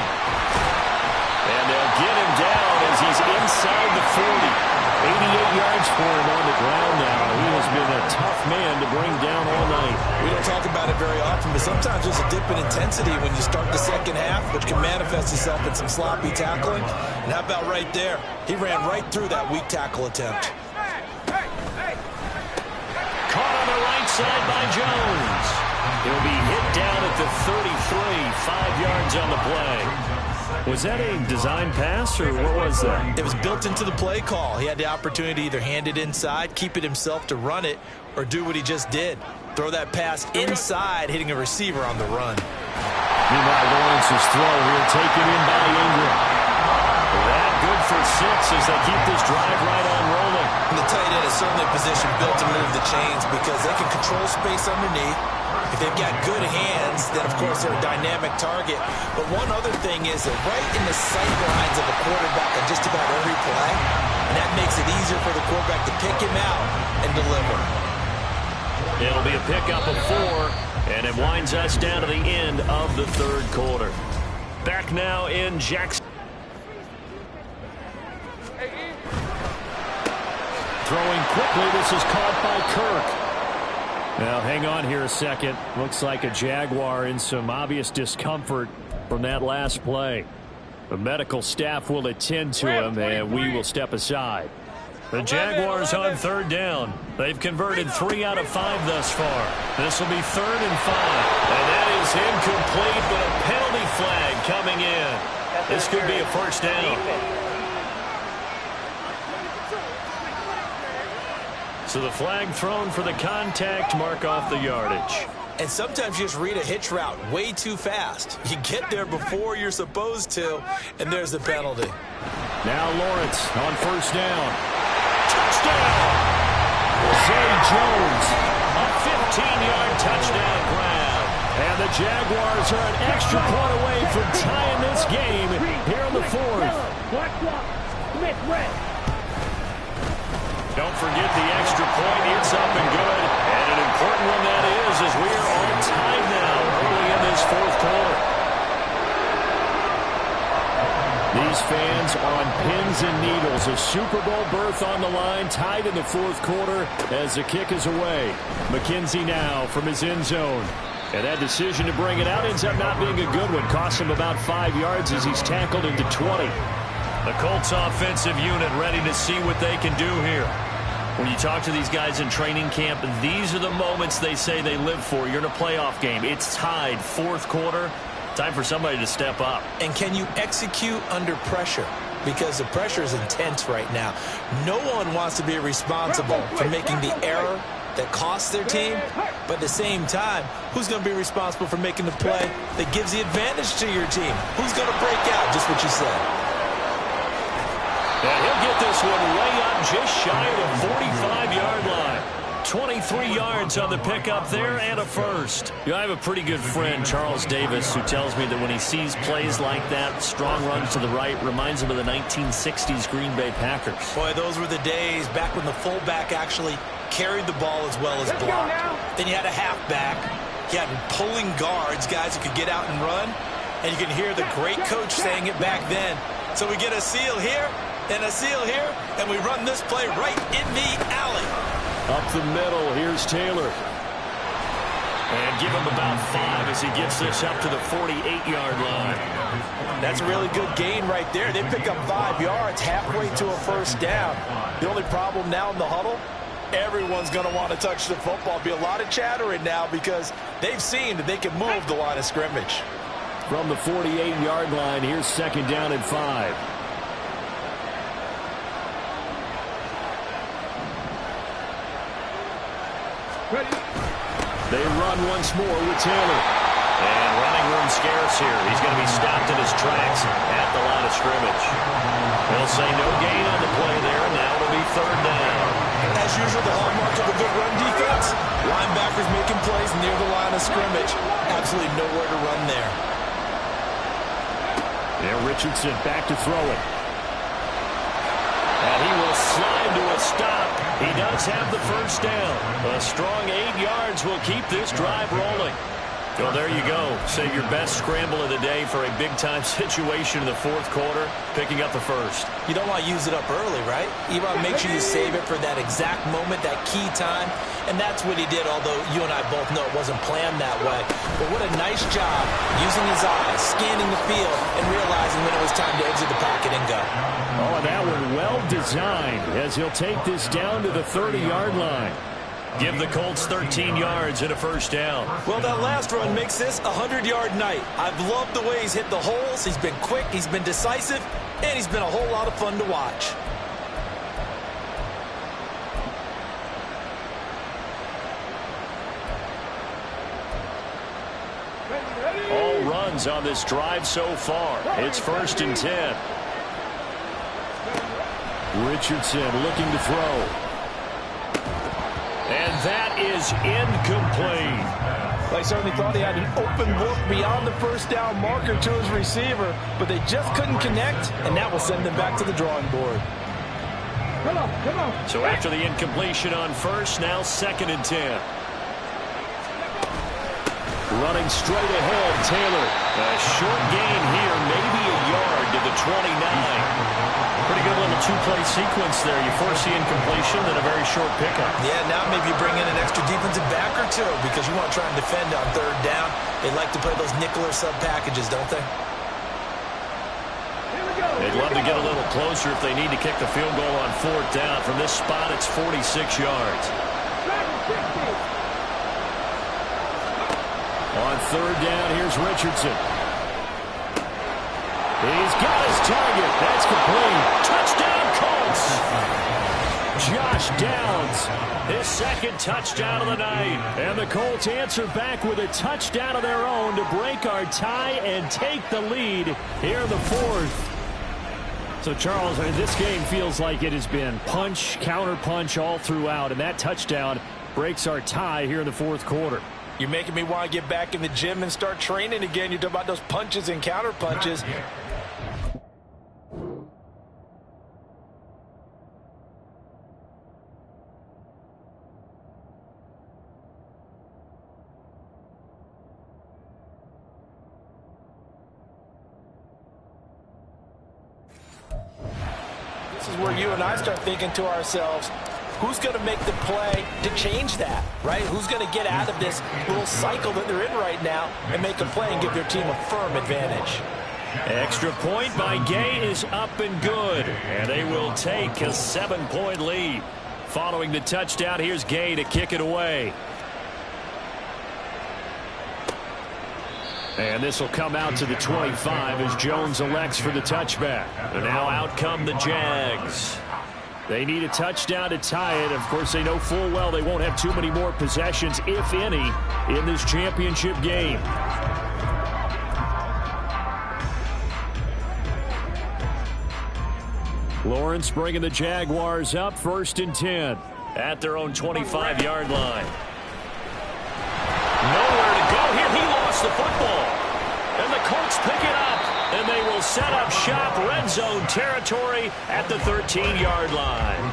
[SPEAKER 2] And they'll get him down as he's inside the 40. 88 yards for him on the ground now. He has been a tough man to bring down all night.
[SPEAKER 3] We don't talk about it very often, but sometimes there's a dip in intensity when you start the second half, which can manifest itself in some sloppy tackling. And how about right there? He ran right through that weak tackle attempt.
[SPEAKER 2] Caught on the right side by Jones. He'll be hit down at the 33, 5 yards on the play. Was that a design pass, or what was that?
[SPEAKER 3] It was built into the play call. He had the opportunity to either hand it inside, keep it himself to run it, or do what he just did. Throw that pass inside, hitting a receiver on the run.
[SPEAKER 2] Meanwhile, Lawrence's throw here taken in by Ingram. That good for 6 as they keep this drive right on rolling.
[SPEAKER 3] And the tight end is certainly a position built to move the chains because they can control space underneath. If they've got good hands, then, of course, they're a dynamic target. But one other thing is that right in the sight lines of a quarterback on just about every play, and that makes it easier for the quarterback to pick him out and deliver.
[SPEAKER 2] It'll be a pickup of 4, and it winds us down to the end of the third quarter. Back now in JAX. Throwing quickly, this is caught by Kirk. Now, hang on here a second. Looks like a Jaguar in some obvious discomfort from that last play. The medical staff will attend to him, and we will step aside. The Jaguars on third down. They've converted 3 out of 5 thus far. This will be 3rd and 5. And that is incomplete, but a penalty flag coming in. This could be a first down. So the flag thrown for the contact, mark off the yardage.
[SPEAKER 3] And sometimes you just read a hitch route way too fast. You get there before you're supposed to, and there's the penalty.
[SPEAKER 2] Now Lawrence on first down. Touchdown! Zay Jones, a 15-yard touchdown grab. And the Jaguars are an extra point away from tying this game here in the 4th.
[SPEAKER 4] Smith, red.
[SPEAKER 2] Don't forget the extra point. It's up and good. And an important one that is, as we are on time now early in this 4th quarter. These fans on pins and needles. A Super Bowl berth on the line, tied in the 4th quarter as the kick is away. McKenzie now from his end zone. And that decision to bring it out ends up not being a good one. Costs him about 5 yards as he's tackled into 20. The Colts offensive unit ready to see what they can do here. When you talk to these guys in training camp, these are the moments they say they live for. You're in a playoff game. It's tied, 4th quarter. Time for somebody to step up.
[SPEAKER 3] And can you execute under pressure? Because the pressure is intense right now. No one wants to be responsible for making the error that costs their team. But at the same time, who's going to be responsible for making the play that gives the advantage to your team? Who's going to break out? Just what you said.
[SPEAKER 2] And he'll get this one way up just shy of the 45-yard line. 23 yards on the pickup there and a first. I have a pretty good friend, Charles Davis, who tells me that when he sees plays like that, strong runs to the right, reminds him of the 1960s Green Bay Packers.
[SPEAKER 3] Boy, those were the days back when the fullback actually carried the ball as well as blocked. Then you had a halfback. You had pulling guards, guys who could get out and run. And you can hear the great coach saying it back then. So we get a seal here. And a seal here, and we run this play right in the alley.
[SPEAKER 2] Up the middle, here's Taylor. And give him about 5 as he gets this up to the 48-yard line.
[SPEAKER 3] That's a really good gain right there. They pick up 5 yards halfway to a first down. The only problem now in the huddle, everyone's going to want to touch the football. Be a lot of chattering now because they've seen that they can move the line of scrimmage.
[SPEAKER 2] From the 48-yard line, here's 2nd down and 5. They run once more with Taylor. And running room scarce here. He's going to be stopped in his tracks at the line of scrimmage. They'll say no gain on the play there, and now it'll be 3rd down.
[SPEAKER 3] As
[SPEAKER 5] as usual, the hallmark of a good run defense. Linebackers making plays near the line of scrimmage. Absolutely nowhere to run there.
[SPEAKER 2] Yeah, Richardson back to throw it. And he will slide to a stop. He does have the first down. A strong 8 yards will keep this drive rolling. Well, there you go. Save your best scramble of the day for a big-time situation in the fourth quarter, picking up the first.
[SPEAKER 3] You don't want to use it up early, right? You want to make sure you save it for that exact moment, that key time. And that's what he did, although you and I both know it wasn't planned that way. But what a nice job using his eyes, scanning the field, and realizing when it was time to exit the pocket and go.
[SPEAKER 2] Oh, and that one well designed as he'll take this down to the 30-yard line. Give the Colts 13 yards and a first down.
[SPEAKER 3] Well, that last run makes this a 100-yard night. I've loved the way he's hit the holes. He's been quick, he's been decisive, and he's been a whole lot of fun to watch.
[SPEAKER 2] All runs on this drive so far. It's 1st and 10. Richardson looking to throw. And that is incomplete.
[SPEAKER 5] They certainly thought he had an open look beyond the first down marker to his receiver, but they just couldn't connect, and that will send them back to the drawing board.
[SPEAKER 4] Come on.
[SPEAKER 2] So after the incompletion on first, now 2nd and 10. Running straight ahead, Taylor. A short gain here, maybe a yard to the 29. Pretty good little two-play sequence there. You force the incompletion, then a very short pickup.
[SPEAKER 3] Yeah, now maybe you bring in an extra defensive back or two because you want to try and defend on 3rd down. They like to play those nickel or sub packages, don't they?
[SPEAKER 2] They'd love to get a little closer if they need to kick the field goal on 4th down. From this spot, it's 46 yards. On 3rd down, here's Richardson. He's got his target. That's complete. Touchdown, Colts. Josh Downs, his 2nd touchdown of the night. And the Colts answer back with a touchdown of their own to break our tie and take the lead here in the 4th. So, Charles, this game feels like it has been punch, counter-punch all throughout. And that touchdown breaks our tie here in the 4th quarter.
[SPEAKER 5] You're making me want to get back in the gym and start training again. You're talking about those punches and counter punches. This is where you and I start thinking to ourselves, who's going to make the play to change that, right? Who's going to get out of this little cycle that they're in right now and make a play and give their team a firm advantage?
[SPEAKER 2] Extra point by Gay is up and good. And they will take a 7-point lead. Following the touchdown, here's Gay to kick it away. And this will come out to the 25 as Jones elects for the touchback. And now out come the Jags. They need a touchdown to tie it. Of course, they know full well they won't have too many more possessions, if any, in this championship game. Lawrence bringing the Jaguars up, 1st and 10 at their own 25-yard line. Nowhere to go here. He lost the football. And the Colts pick it up. And they will set up shop, red zone territory at the 13-yard line.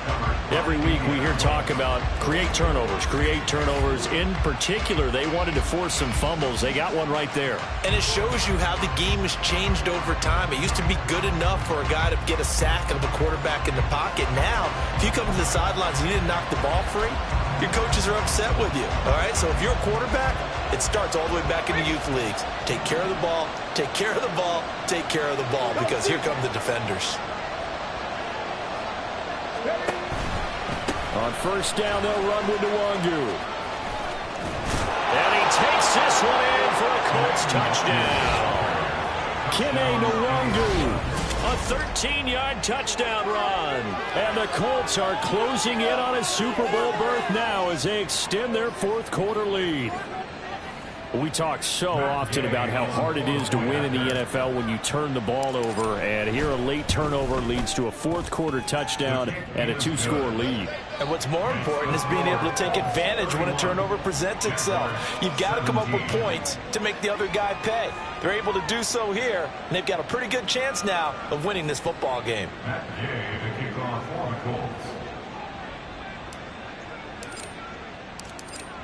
[SPEAKER 2] Every week we hear talk about create turnovers. In particular, they wanted to force some fumbles. They got one right there.
[SPEAKER 3] And it shows you how the game has changed over time. It used to be good enough for a guy to get a sack of a quarterback in the pocket. Now, if you come to the sidelines and you didn't knock the ball free, your coaches are upset with you. All right, so if you're a quarterback, it starts all the way back in the youth leagues. Take care of the ball, take care of the ball, take care of the ball, because here come the defenders.
[SPEAKER 2] On 1st down, they'll run with Nwangu. And he takes this one in for a Colts touchdown. Kene Nwangu, a 13-yard touchdown run. And the Colts are closing in on a Super Bowl berth now as they extend their 4th quarter lead. We talk so often about how hard it is to win in the NFL when you turn the ball over, and here a late turnover leads to a fourth-quarter touchdown and a 2-score lead.
[SPEAKER 3] And what's more important is being able to take advantage when a turnover presents itself. You've got to come up with points to make the other guy pay. They're able to do so here, and they've got a pretty good chance now of winning this football game.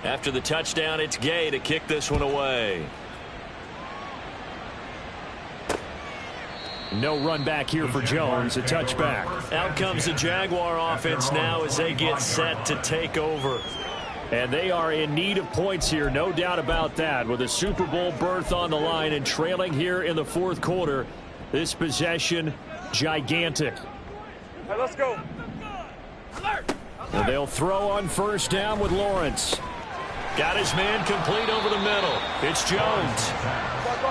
[SPEAKER 6] After the touchdown, it's Gay to kick this one away.
[SPEAKER 2] No run back here for Jones, a touchback.
[SPEAKER 6] Out comes the Jaguar offense now as they get set to take over.
[SPEAKER 2] And they are in need of points here, no doubt about that. With a Super Bowl berth on the line and trailing here in the fourth quarter, this possession, gigantic.
[SPEAKER 4] Hey, let's go.
[SPEAKER 2] And they'll throw on first down with Lawrence.
[SPEAKER 6] Got his man complete over the middle. It's Jones.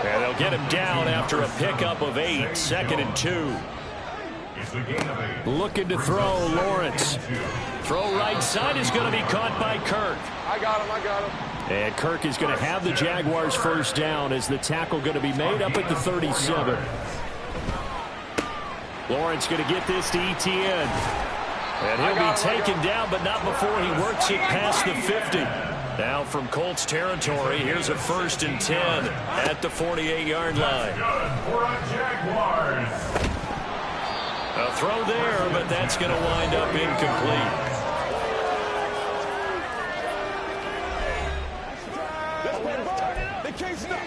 [SPEAKER 2] And they'll get him down after a pickup of 8, 2nd and 2. Looking to throw, Lawrence. Throw right side is going to be caught by Kirk.
[SPEAKER 4] I got him.
[SPEAKER 2] And Kirk is going to have the Jaguars first down as the tackle going to be made up at the 37. Lawrence going to get this to Etienne. And he'll be taken down, but not before he works it past the 50. Now from Colts territory, here's a 1st and 10 at the 48-yard line. A throw there, but that's going to wind up incomplete.
[SPEAKER 4] They can't stop.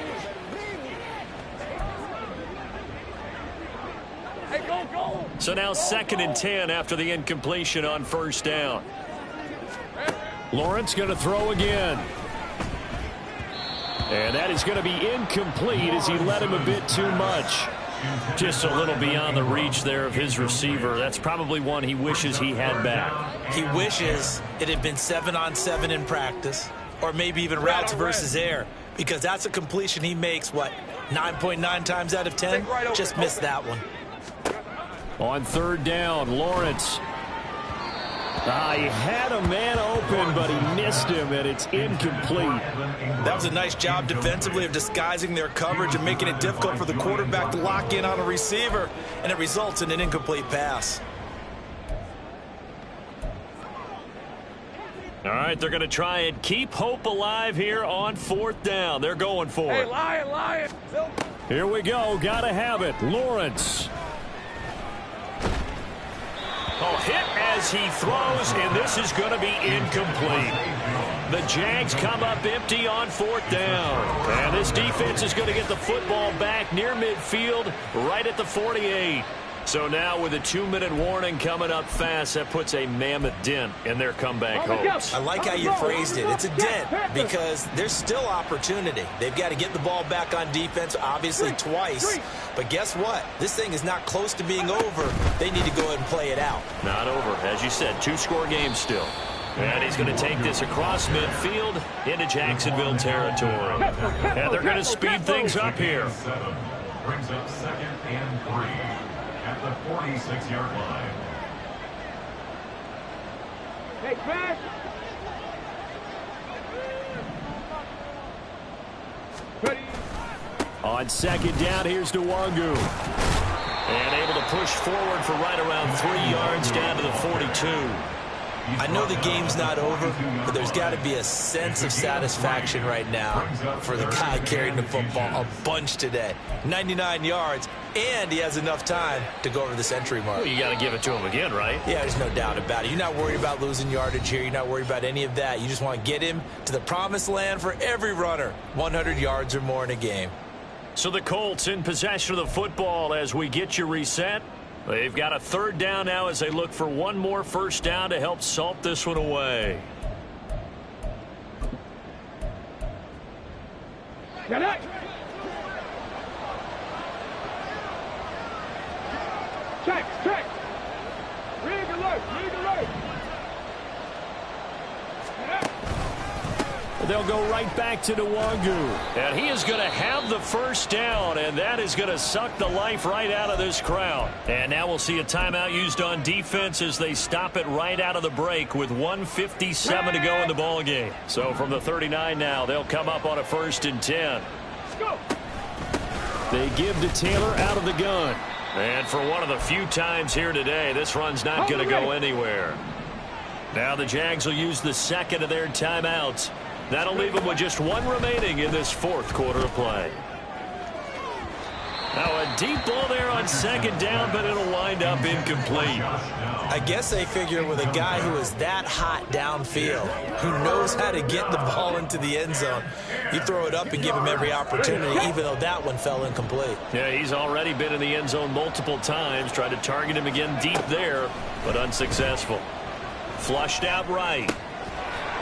[SPEAKER 4] Hey, go.
[SPEAKER 2] So now 2nd and 10 after the incompletion on first down. Lawrence going to throw again. And that is going to be incomplete as he led him a bit too much. Just a little beyond the reach there of his receiver. That's probably one he wishes he had back.
[SPEAKER 3] He wishes it had been 7-on-7 in practice, or maybe even routes versus air, because that's a completion he makes, 9.9 times out of 10? Just missed that one.
[SPEAKER 2] On third down, Lawrence. He had a man open, but he missed him, and it's incomplete.
[SPEAKER 3] That was a nice job defensively of disguising their coverage and making it difficult for the quarterback to lock in on a receiver, and it results in an incomplete pass.
[SPEAKER 2] All right, they're going to try and keep hope alive here on fourth down. They're going for it.
[SPEAKER 4] Hey, Lion.
[SPEAKER 2] Here we go. Got to have it. Lawrence. Hit as he throws, and this is going to be incomplete. The Jags come up empty on fourth down. And this defense is going to get the football back near midfield, right at the 48. So now with a 2-minute warning coming up fast, that puts a mammoth dent in their comeback hopes.
[SPEAKER 3] I like how you phrased it. It's a dent because there's still opportunity. They've got to get the ball back on defense, obviously twice. But guess what? This thing is not close to being over. They need to go ahead and play it out.
[SPEAKER 2] Not over. As you said, 2-score game still. And he's going to take this across midfield into Jacksonville territory. And they're going to speed things up here.
[SPEAKER 7] Brings up 2nd and 3 at the 46-yard line.
[SPEAKER 4] Hey, back. Ready.
[SPEAKER 2] On second down, here's Nwangu. And able to push forward for right around 3 yards down to the 42.
[SPEAKER 3] I know the game's not over, but there's got to be a sense of satisfaction right now for the guy carrying the football a bunch today. 99 yards, and he has enough time to go over the century mark.
[SPEAKER 2] Well, you got to give it to him again, right?
[SPEAKER 3] Yeah, there's no doubt about it. You're not worried about losing yardage here. You're not worried about any of that. You just want to get him to the promised land for every runner, 100 yards or more in a game.
[SPEAKER 2] So the Colts in possession of the football as we get you reset. They've got a third down now as they look for one more first down to help salt this one away.
[SPEAKER 4] Get it. Check. Rig alert.
[SPEAKER 2] They'll go right back to Nwangu. And he is going to have the first down, and that is going to suck the life right out of this crowd. And now we'll see a timeout used on defense as they stop it right out of the break with 1:57 to go in the ball game. So from the 39 now, they'll come up on a 1st and 10.
[SPEAKER 4] Let's go.
[SPEAKER 2] They give to Taylor out of the gun. And for one of the few times here today, this run's not going to go anywhere. Now the Jags will use the second of their timeouts. That'll leave them with just one remaining in this 4th quarter of play. Now a deep ball there on 2nd down, but it'll wind up incomplete.
[SPEAKER 3] I guess they figure with a guy who is that hot downfield, who knows how to get the ball into the end zone, you throw it up and give him every opportunity, even though that one fell incomplete.
[SPEAKER 2] Yeah, he's already been in the end zone multiple times, tried to target him again deep there, but unsuccessful. Flushed out right.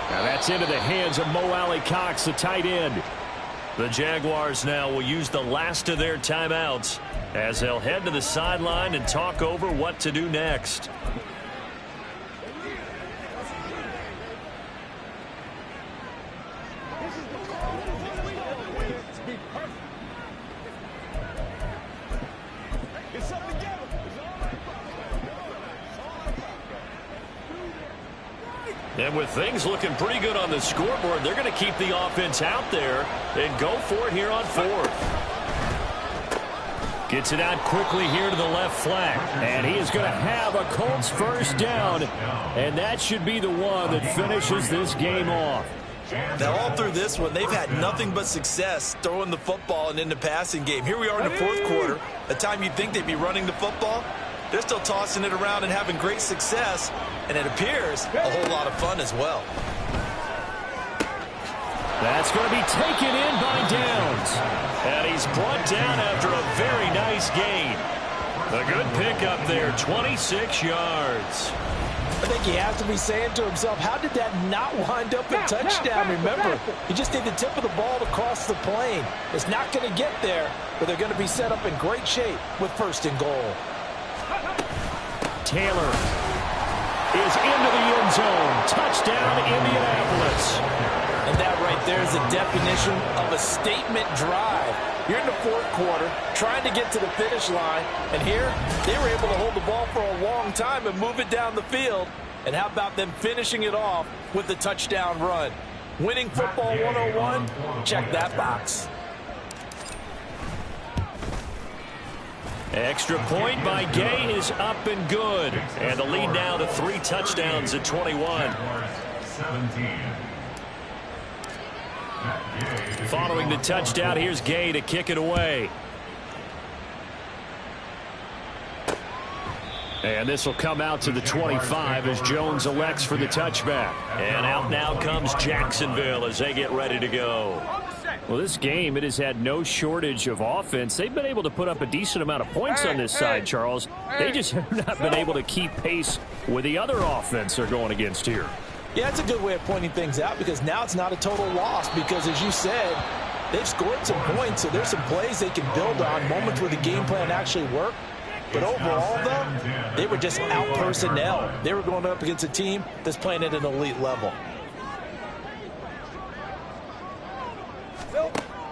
[SPEAKER 2] Now that's into the hands of Mo Alley-Cox, the tight end. The Jaguars now will use the last of their timeouts as they'll head to the sideline and talk over what to do next. And with things looking pretty good on the scoreboard, they're going to keep the offense out there and go for it here on 4th. Gets it out quickly here to the left flank. And he is going to have a Colts first down. And that should be the one that finishes this game off.
[SPEAKER 3] Now, all through this one, they've had nothing but success throwing the football and in the passing game. Here we are in the 4th quarter. A time you'd think they'd be running the football. They're still tossing it around and having great success, and it appears a whole lot of fun as well.
[SPEAKER 2] That's going to be taken in by Downs. And he's brought down after a very nice gain. A good pickup there, 26 yards.
[SPEAKER 3] I think he has to be saying to himself, how did that not wind up a touchdown? Remember, he just did the tip of the ball to cross the plane. It's not going to get there, but they're going to be set up in great shape with 1st and goal.
[SPEAKER 2] Taylor is into the end zone. Touchdown, Indianapolis.
[SPEAKER 3] And that right there is the definition of a statement drive. You're in the 4th quarter, trying to get to the finish line, and here they were able to hold the ball for a long time and move it down the field. And how about them finishing it off with the touchdown run? Winning football 101, check that box.
[SPEAKER 2] Extra point by Gay is up and good. And the lead now to 3 touchdowns at 21. Following the touchdown, here's Gay to kick it away. And this will come out to the 25 as Jones elects for the touchback. And out now comes Jacksonville as they get ready to go. Well, this game, it has had no shortage of offense. They've been able to put up a decent amount of points on this side, Charles. They just have not been able to keep pace with the other offense they're going against here.
[SPEAKER 3] Yeah, it's a good way of pointing things out because now it's not a total loss because, as you said, they've scored some points, so there's some plays they can build on, moments where the game plan actually worked. But overall, though, they were just out personnel. They were going up against a team that's playing at an elite level.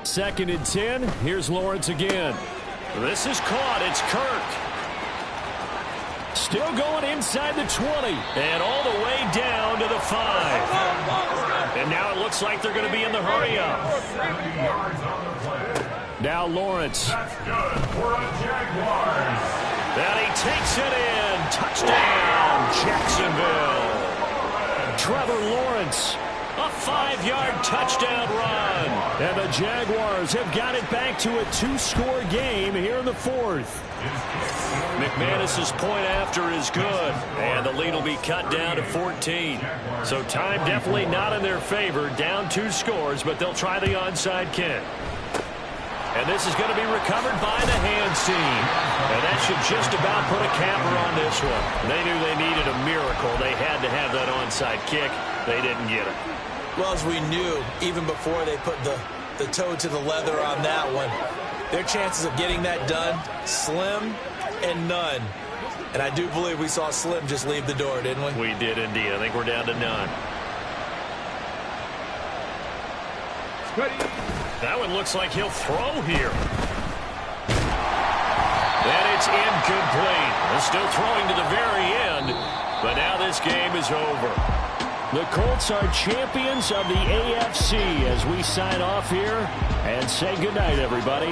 [SPEAKER 2] 2nd and 10. Here's Lawrence again. This is caught. It's Kirk. Still going inside the 20. And all the way down to the 5. And now it looks like they're going to be in the hurry up. Now Lawrence. And he takes it in. Touchdown, Jacksonville. Trevor Lawrence. A 5-yard touchdown run. And the Jaguars have got it back to a 2-score game here in the 4th. McManus's point after is good. And the lead will be cut down to 14. So time definitely not in their favor. Down 2 scores, but they'll try the onside kick. And this is going to be recovered by the hands team. And that should just about put a capper on this one. They knew they needed a miracle. They had to have that onside kick. They didn't get it.
[SPEAKER 3] Well, as we knew, even before they put the toe to the leather on that one, their chances of getting that done, slim and none. And I do believe we saw Slim just leave the door, didn't we?
[SPEAKER 2] We did indeed. I think we're down to none.
[SPEAKER 4] Ready.
[SPEAKER 2] That one looks like he'll throw here. And it's incomplete. They're still throwing to the very end, but now this game is over. The Colts are champions of the AFC as we sign off here and say goodnight, everybody.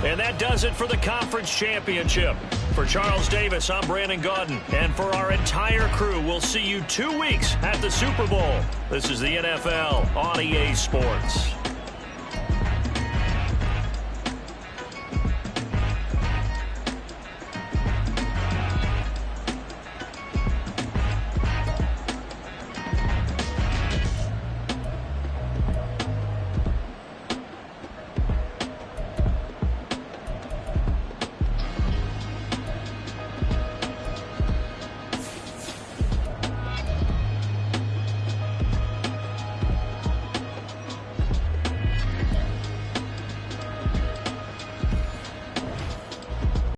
[SPEAKER 2] And that does it for the conference championship. For Charles Davis, I'm Brandon Gaudin. And for our entire crew, we'll see you 2 weeks at the Super Bowl. This is the NFL on EA Sports.